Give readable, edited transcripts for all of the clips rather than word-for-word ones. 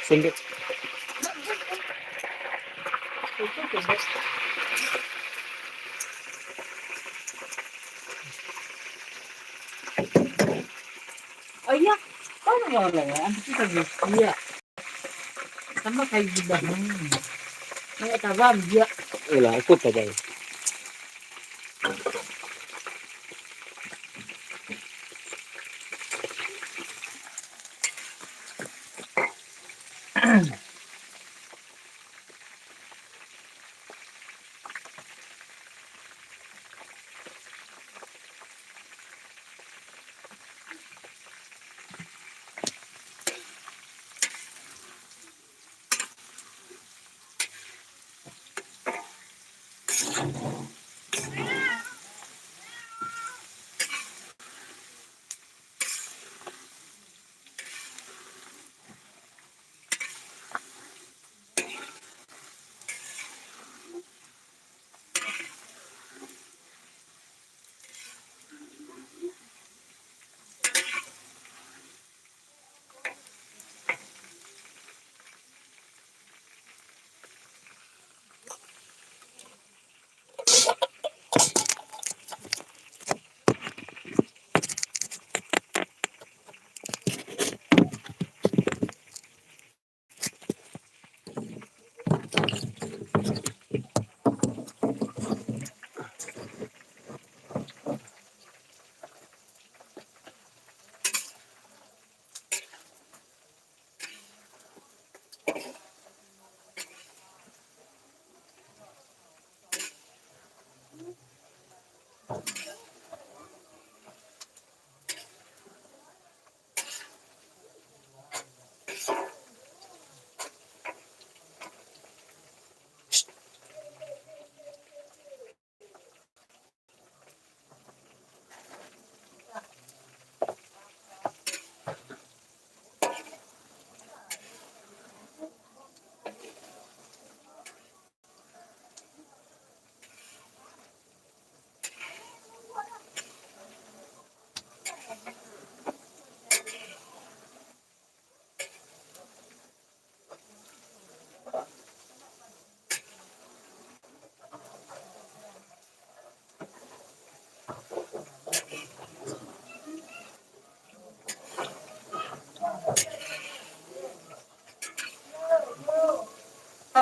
Sundot. Oh iya, paano mo lang? Ano kita gusto? Sama kayo ba? May tabam dia. Wala, ikut pa dahil.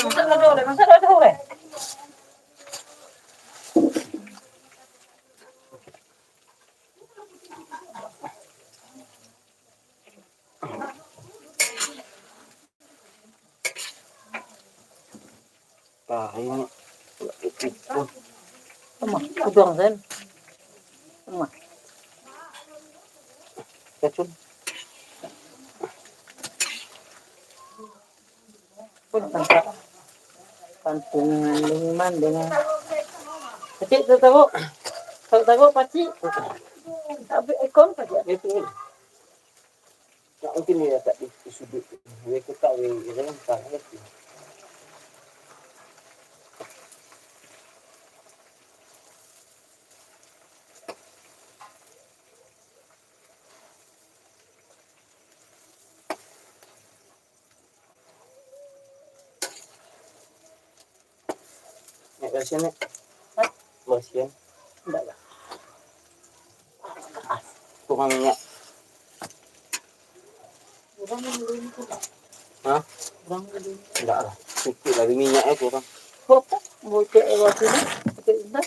Masuk na dole, masuk na dole. Ini. Tama, udang din. Tama. Kacun. Punta ka. Pantungan lingman dengan. Kecil tu tahu. Tahu pasti. Tapi ikon pa dia. Itu. Ya, mungkin ya tak di sudut. Mereka tak dalam tangan itu. Masih Masih Enggak lah. tukang minyak. Udang belum tu. Hah? Udang belum. Enggak lah. Sikit lagi minyaknya kurang. Apa? Bocek lewat sini. Bocek indah.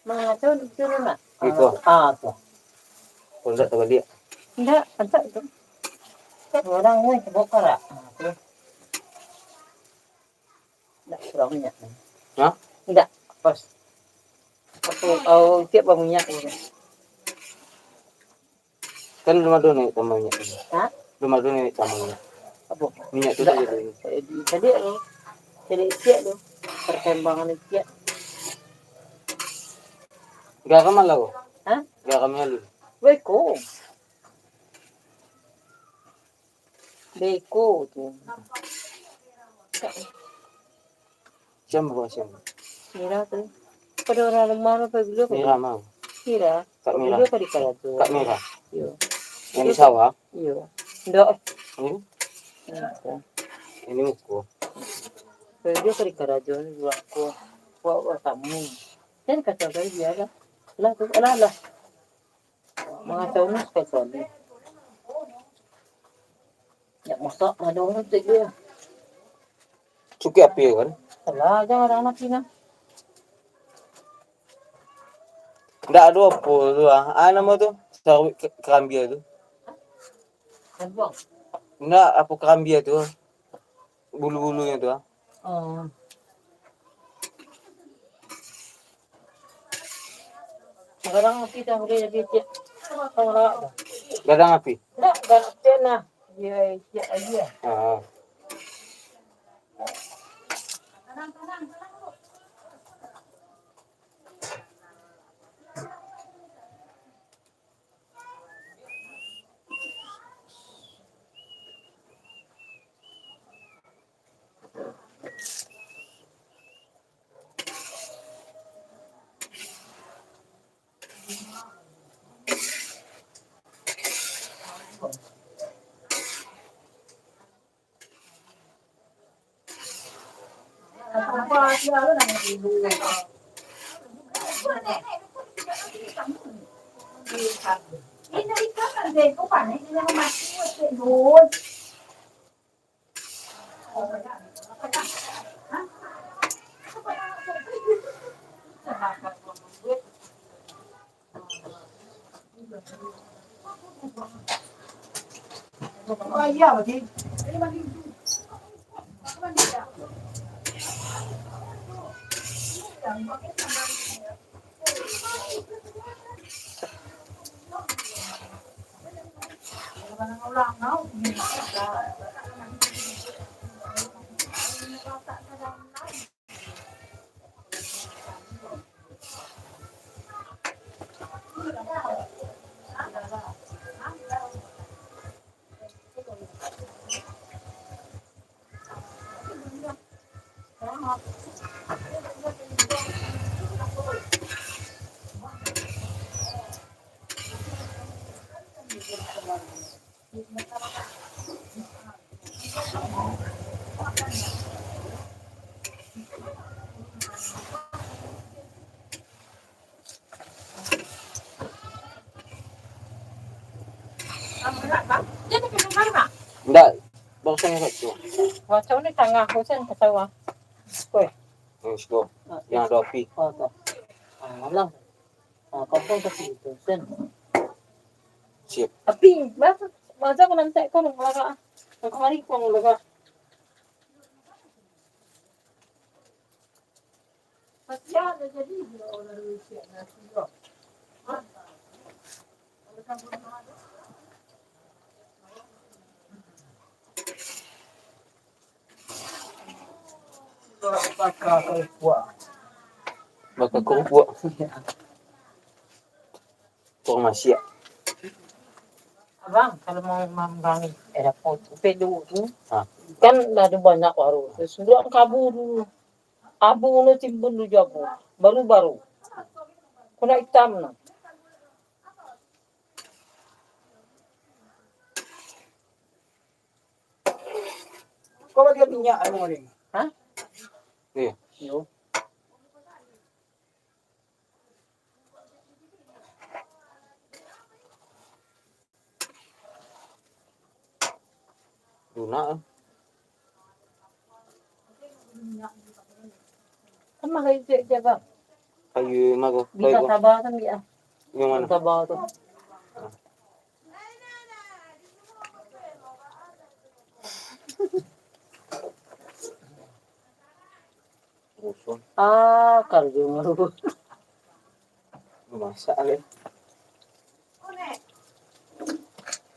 Mana tu di mana? Itu. Tu. Kalau enggak tahu dia. Enggak, ada tu. Orang ni bokar ah. Enggak kurang minyak. Hah? Enggak, pas. Aku tiap minyak ni. Kan belum ada nih tambahnya. Hah? Belum ada nih tambahnya. Apa? Minyak itu Enggak. tadi. Tadi ni. Jadi tiap tu. Perkembangan tiap. Garam lah kok. Hah? Garamnya lu. Beko. Beko tu. Siam. Mira tu. Pada orang mana pergi dulu? Merah mau. Mira. Kak Mira. Dulu pergi kalau tu. Kak Merah. Yo. Yang di sawah. Yo. Enggak. Ini ko. Pwede ka rin karadyon. Wa tamu. Yan kasagay biya lah. Ala. Mga saunos kay sabi. Ya masak madong sige. Suki api kan? Ala, jangan anak sina. Nggak ada apa tu ah. Ano mo tu? Sa kambia tu. Ano? Nggak apa kambia tu. Bulu-bulunya tu ah. Oh. Sekarang kita boleh jadi cek. Kalau Gadang api. enggak cek nah. Dia cek aja. Ah. Enggak. Bangsanya satu. Macam ni tengah hujan ketawa. Let's go. Yang ada api. Alam. Kau kasi itu sen. Siap. Api, masa ko nanti ko nung laga. Kemari ko nung laga. Pasya na jadi dia orang Rusia na siguro. Baka kumpul. Kung masya. Abang, kalau mau mambangin airport, pelu tu, Ah. kan ada banyak warung. Terus dulu kabur, abu no timbun dulu jabu, baru-baru. Kuna hitam na. Kau lagi minyak anu ni. Hah? Iya. Yo. Luna. Kan makai je bang. Kayu mago. Bisa sabar kan dia. Yung mana? Sabar tu. Rusun. Kerja malu. Masak lagi.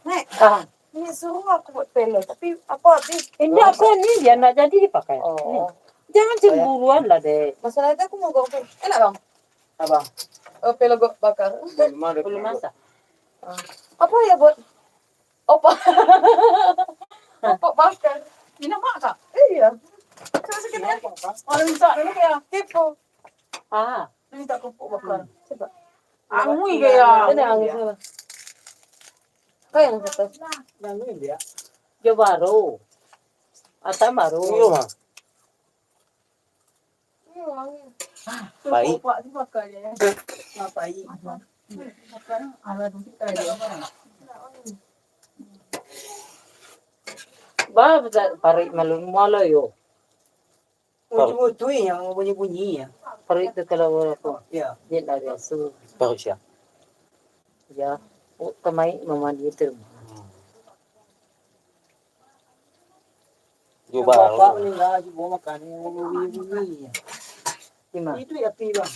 Nek, Ah, ini suruh aku buat pelo, tapi apa sih? ini apa ni dia nak jadi dipakai. Ni. Oh, Jangan cemburuan lah deh. masalahnya aku mau goreng. Enak bang? Abang. Pelo bakar. Belum masak. Apa ya buat? Opa. Opa bakar. Ini mak kak? Iya. Coba sikit ya. Orang minta dulu kayak kepo. Ah, Minta kerupuk bakar. Coba. Angui kaya. ini angin. Kaya nga sa Nang hindi ah. Jobaro. Ata Iyo baro. mah. Baik. Pak, di makan ya. Mapai. Makan, ala dulu kita ya. Ba, pare malun malayo. Utu-utu yang bunyi-bunyi ya. Pare itu kalau ko. Ya. Dia lagi asu. Baru siya. Ya. O kamay mamandi itu. Yo Bapak baru. meninggal si bawa makan yang bunyi-bunyi ya. Ima. Itu ya pi bang.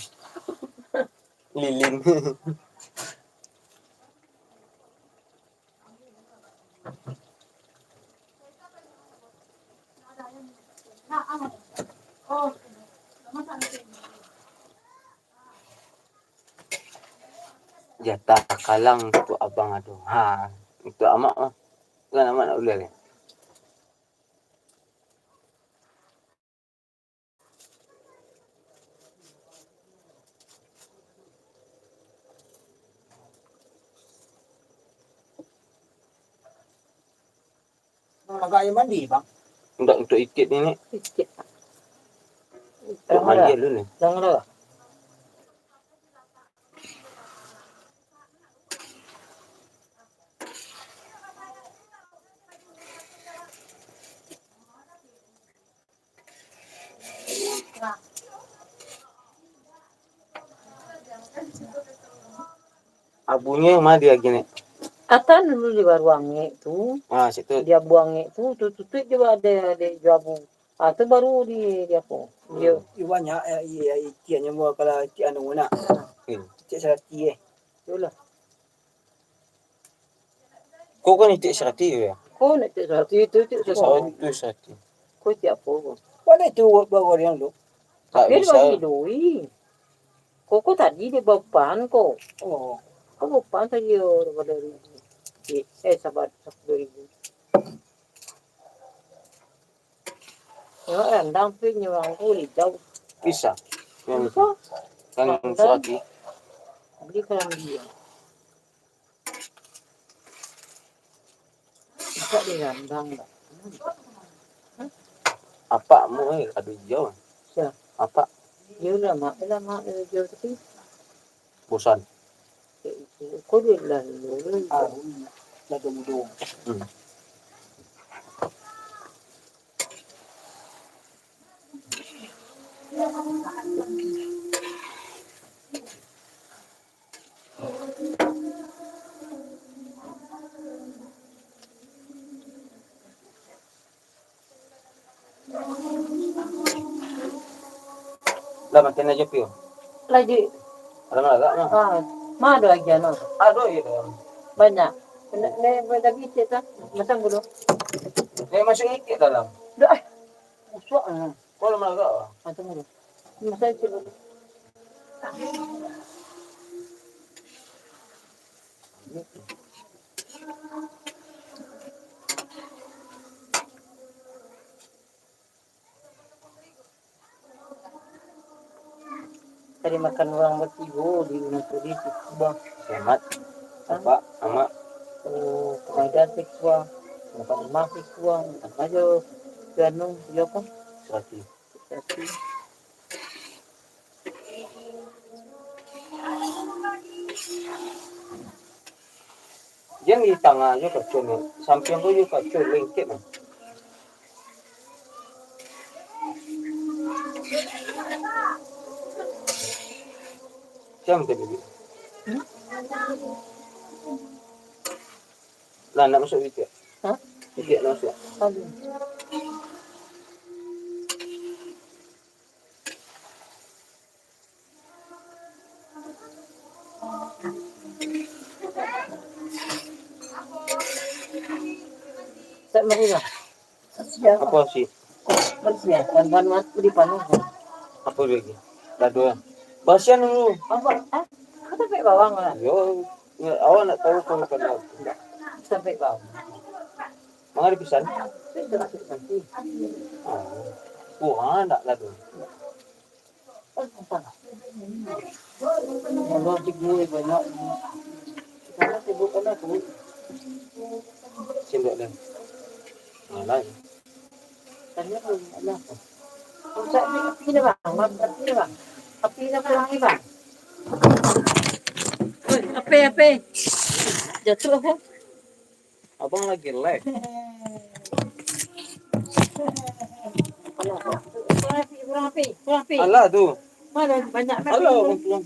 Lilin. Jatah kalang untuk abang aduh. Ha, untuk amak mah. Kan amak nak ular ya. Agak yang mandi bang. Untuk ikit ini. Sikit. Untuk mandi dulu nih. Lang ra. Abunya yang mana dia gini? Ata dulu di baruange itu. Ah, situ. Dia buangnya itu tutup juga ada jabu. Ah, itu baru dia apa? Dia Iwannya iya ikiannya mau kalau ikian anu nak. Cik serati itulah. Kau kan itik serati ya? Kau nak cakap itu Oh, itu serati. kau tiap apa? Mana itu bawa yang lu? Tak Dia bisa. bagi doi. Kau tadi dia bapan kau. Oh. Kau bapan saja daripada ribu. Sabar 2000. Ya, rendang tu nyewang aku hijau. Bisa. Yang Bisa. kan serati. Beli kalau dia. Bisa di rendang tak? Apa mu aduh hijau. Siapa? Apa? Dia lama hijau tapi Bosan. kau dia lalu. Ah, lado mudo. Dah makan aja pio. Lagi, Ada agak mah. mana lagi ano? Aduh itu. Banyak. Dah bisa tak? Macam dulu. Dia masih ikit dalam. Dah, usah ah. Kalau mana agak. Macam dulu. Masa itu. Tadi makan orang bertiga di rumah tadi bang. Hemat. Apa? Amak. Oh, kemudian sikwa, makan emak sikwa, makan aja. Piano, dia apa? Serati. Tapi Yang di tangannya kacau nih. Samping tu juga kacau lengket mah. Siapa tu bibi? Lah nak masuk bibi? Hah? Bibi nak masuk. aduh. Tak marilah. Siapa? Apa sih? Bersih, ban mat di panu. Apa lagi? Dah dua. Basian dulu. Apa? Kata sampai bawang lah. Yo, awak nak tahu kalau kenal. Sampai bawang. Mana ada pisan? Sudah nanti. Wah, nak lah tu. Kalau cikgu banyak. Kalau sibuk kan aku. Sendok dah. Lah. Tanya belum ada. Kau tak ada api dah bang. Api dah bang. Api dah pulang ni bang. Api. Jatuh aku. Abang lagi lag. Kurang api. Alah tu. Mana banyak api. Alah, pulang.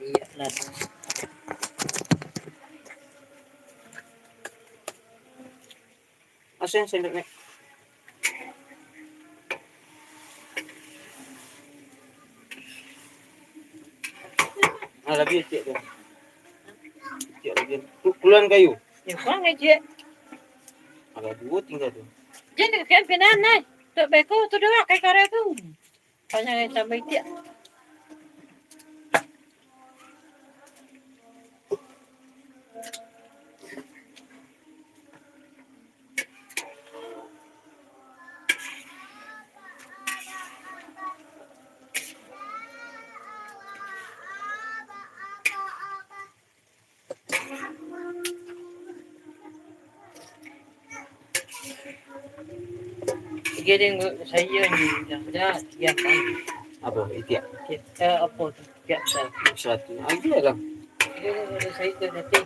Lihat lah. Asyik sendok ni. Lagi cik tu. Cik lagi. Keluar kayu. Ya, kurang aja. Ada 2 tinggal tu. Jadi kan pinan nai. Tak baik tu dah kai kare tu. Banyak yang sampai dia. Giring saya ni dah siap kan. Apa? Itiak. Kita apa tu? Biasa. 100. Lagi lah. Dia saya tu nanti.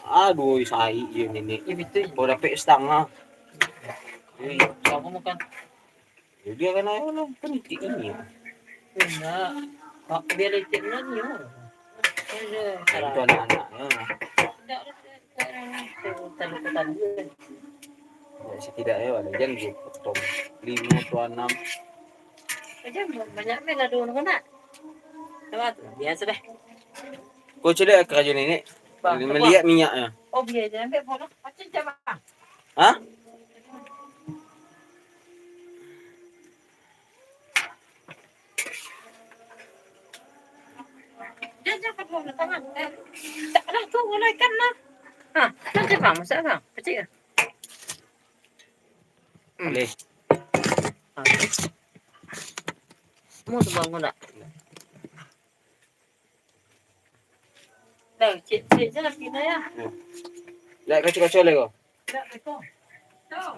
Aduh, sai je nenek. Ya betul. Kau dapat setengah. Kamu makan. Dia kan ayah lah. Kan itik ini. Enggak. Pak biar lecet ni ya. Itu anak-anak. Ya. Setidaknya ada janji potong 5 atau 6. Aja banyak mela dulu nak. Lewat biasa deh. Kau cedak kerja nenek. Melihat minyaknya. Oh biar je ambil bola. Macam macam. Hah? Jangan pakai bola tangan. Taklah tu bola ikan lah. Ha, macam bang, masak bang. Kecil ke? Boleh. Mau tu bangun tak? Dah, cik je nak pindah ya. Lihat kacau-kacau lagi kau. Tak, betul. Tahu.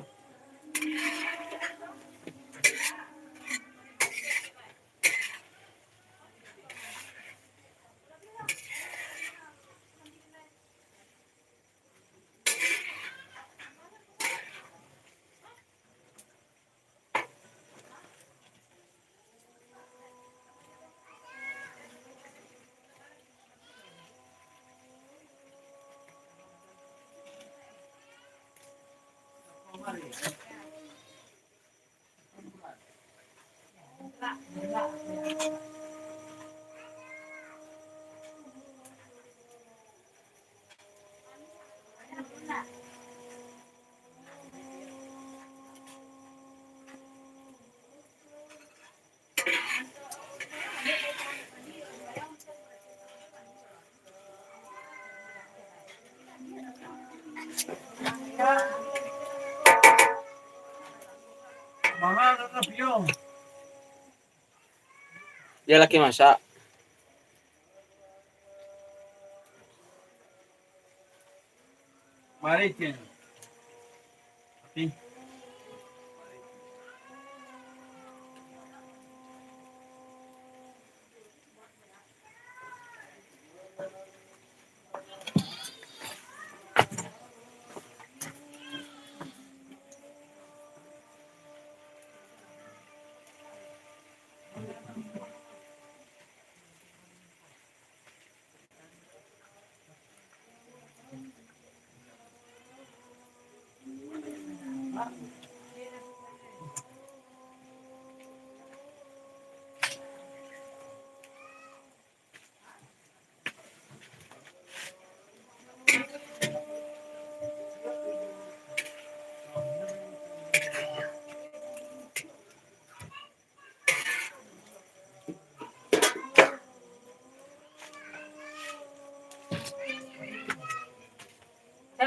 Dia laki masak. Mari tian. Tapi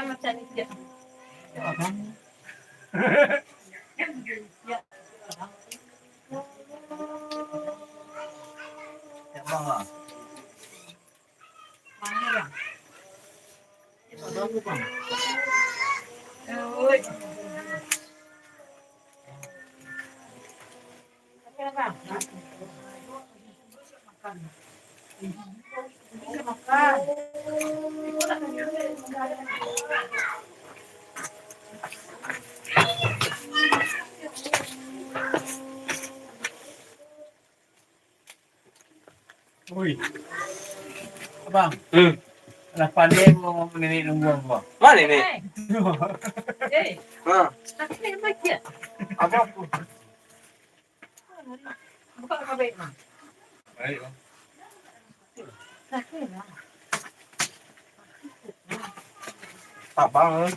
Kan macam ni dia. Oi. Makan. Ui. Abang, Hmm. dah pandai mau nenek nungguan bang. Mana ni? Eh, Ha. tak kena baca. Apa aku? Buka kabel. Baik bang. Tak kena. Tak bang.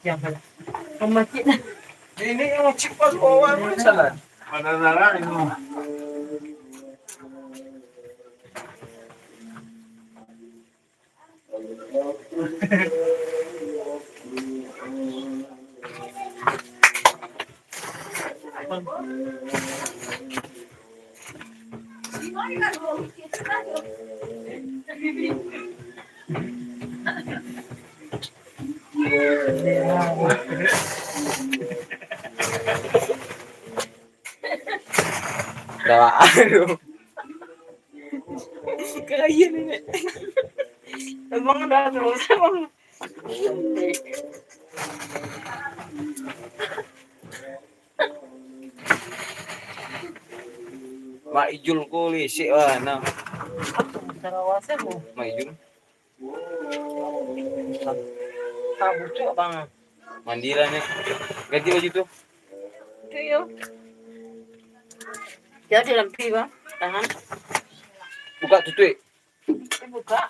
Jangan. Masjid. Ini yang cepat bawa salah. Mana darah ini? Dah, aduh. Kaya ni. Abang dah terus abang. Mak Ijul ko lisik wah na. Sarawasa mo. Mak Ijul Tahu tu abang. mandiran ni. Ganti baju tu. Tu yo. Dia dalam pi bang. Tangan. Buka tutup. Buka.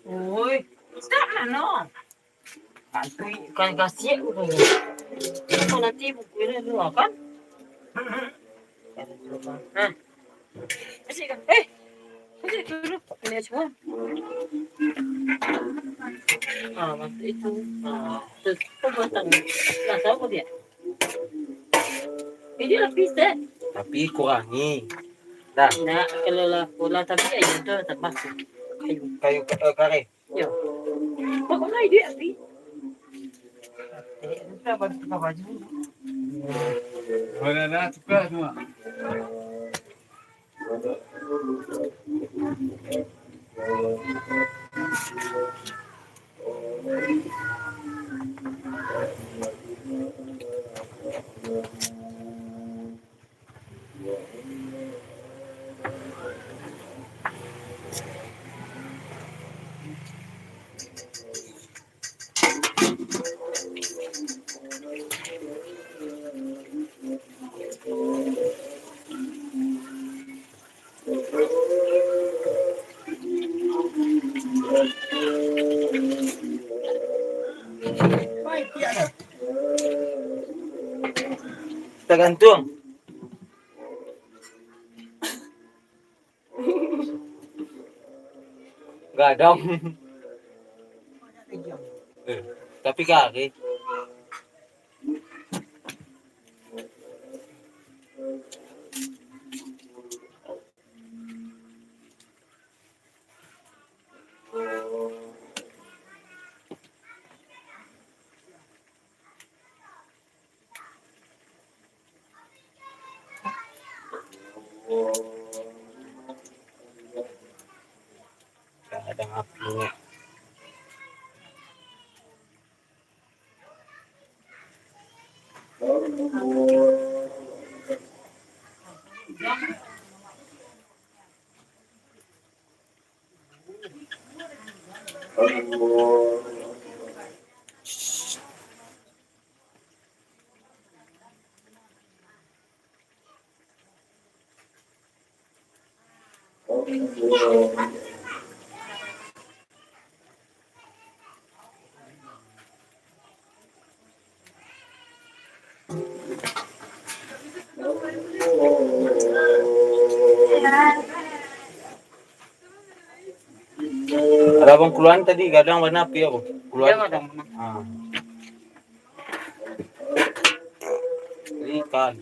Oi, stop lah no. Kan kasih aku ni. Kau nanti buku ini dulu kan? Nah, kasih kan? Kasih dulu. Ini semua. Masa itu. Terus pembuatan. Nah, tahu dia. Ini lapis deh. Tapi kurangi. Dah. Nah, kalau lah bola tapi aja tu tambah kayu. Kayu kare. Yo. Pokoknya ide api. Kita pakai baju. Mana dah tukar semua. Tergantung. Gadang. Tapi kaki. Kadang apinya. Ada bang keluar tadi kadang warna api apa? Keluar. Jangan dong. Ah. Ikan.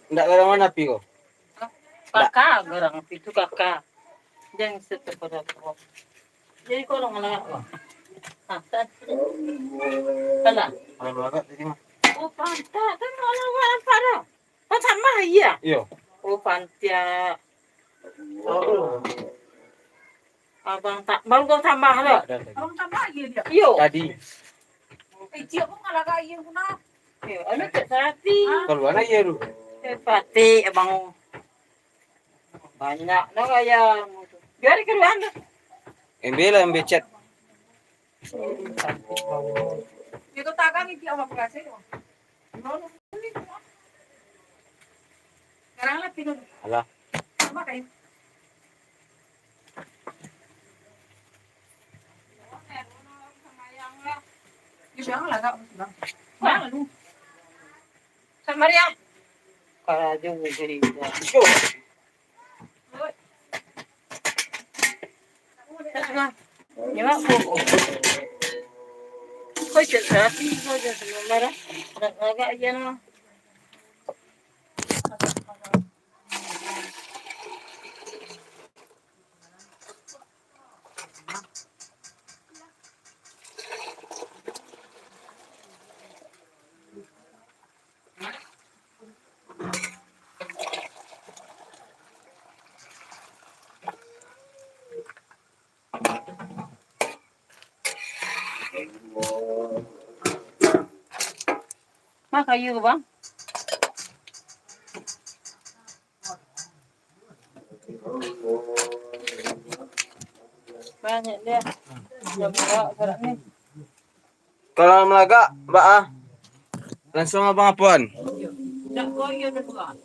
Enggak ada mana api kok. Kakak, garang itu kakak. Jangan setup pada aku. Jadi kalau ngelak apa? Ah, kalah. Kalau agak tadi mah. Oh, pantat. Kan orang parah. Oh, sama iya. Iya. Oh, pantia. Oh. Abang tak baru kau tambah lah. Abang tambah lagi dia. Yo. Tadi. Cia pun ngalah kaya pun ah. Yo, anu tak sati. Kalau mana ya lu? Pati abang banyak dah kaya. Biar keluar dah. Embela embe chat. Itu tagang itu apa kasih? Sekarang lah pinun. Alah. Sama kayak. Jangan lah kak. Jangan lu. Sama dia. Kalau juga jadi. Yo. Ya, Bu. Kau cerita sih, kau jangan sebenarnya. Agak aja no. Mak kayu bang. Banyak dia. Yang bawa berat nih. Kalau melaga, Mbak ah. Langsung abang apaan? Tak kau iya dah buka.